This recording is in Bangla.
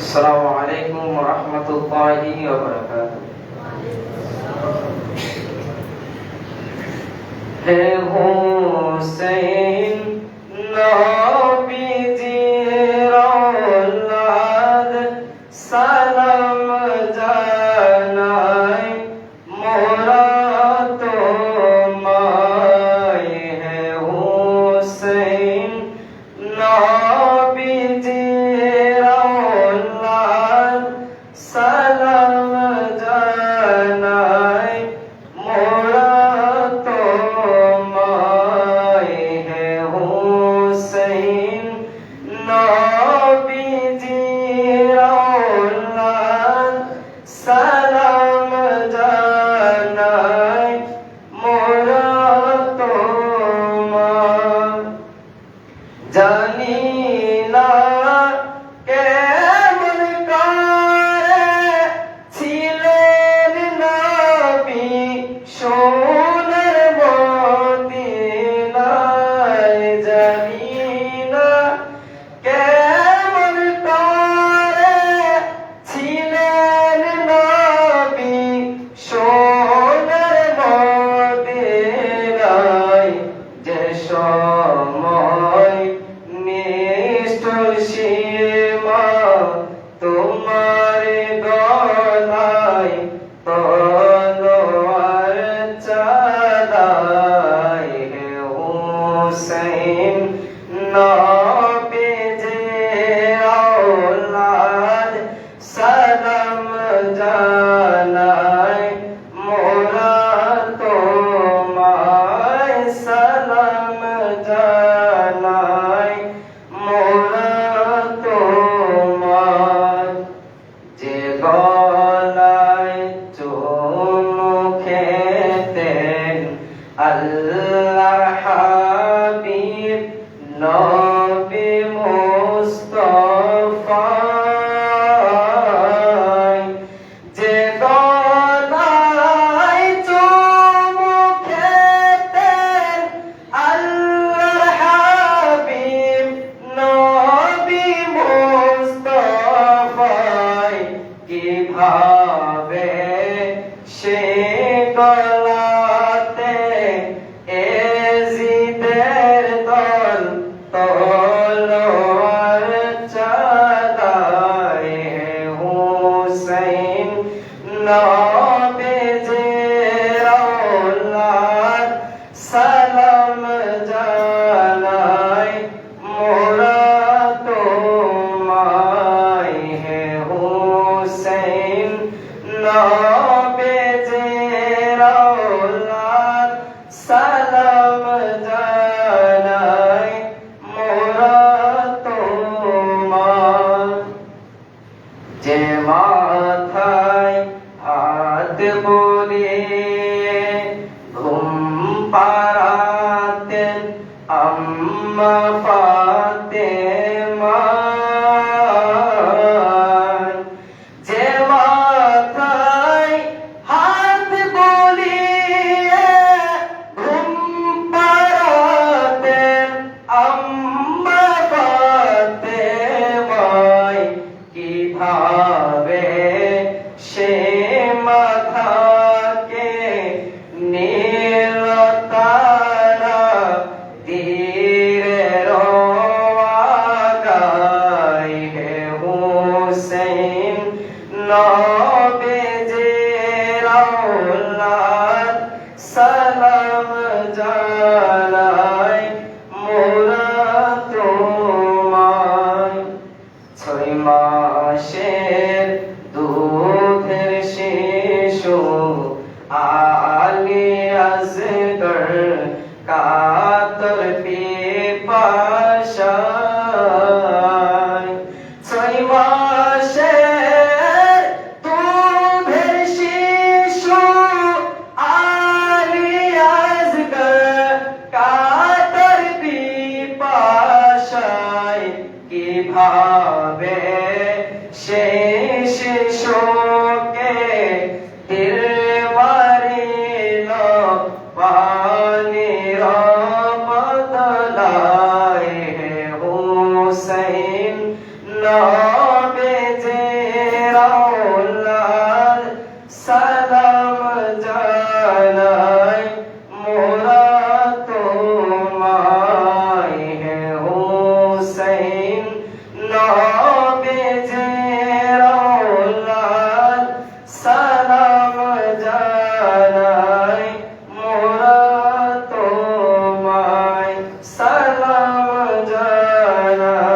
আসসালামু আলাইকুম ওয়া রাহমাতুল্লাহি ওয়া বারাকাতুহু। হে হুসাইন নবীজির আওলাদ সালাম জানাই মোরা তোমায়। হে হুসাইন নবীজির আওলাদ সালাম জানাই মোরা তোমায়। হে হুসাইন নবীজির আওলাদ সালাম জানাই মোরা তোমায়। জানি না কেমন করে ছিলেন নবী সোনার মদিনায়। জানি না কেমন করে ছিলেন নবী সোনার মদিনায়। যে সময় নিষ্ঠুর সীমা তোমার গলায় তলোয়ার চালায়। হে হুসাইন নবীজির আওলাদ সালাম জানাই মোরা তোমায়। সালাম জানাই মোরা তোমায়। যে গলায় চুমু খেতেন আল্লাহর হাবিব নবী মুস্তাফা। যে গলায় চুমু খেতেন আল্লাহর হাবিব নবী মুস্তাফা। কিভাবে সে গলাতে এজিদের দল তলোয়ার চালায়। হে হুসাইন নবীজির আওলাদ সালাম জানাই মোরা তোমায়। হে হুসাইন নবীজির আওলাদ সালাম জানাই মোরা তোমায়। যে মাথায় হাত বুলিয়ে ঘুম পাড়াতেন আম্মা ফাতেমা। যে মাথায় হাত বুলিয়ে ঘুম পাড়াতেন আম্মা ফাতেমায়। কিভাবে সে মাথাকে নীল তারা তীরের আগায়। হে হুসাইন নবীজির আওলাদ সালাম জানাই মোরা তোমায়। 6 মাসের দুধের শিশু আলী আসগর কাতর পিপাসায়। 6 মাসের দুধের শিশু আলী আসগর কাতর পিপাসায়। কিভাবে সে শিশুকে তীর মারিল পানির বদলায়। হে হুসাইন নবী لنا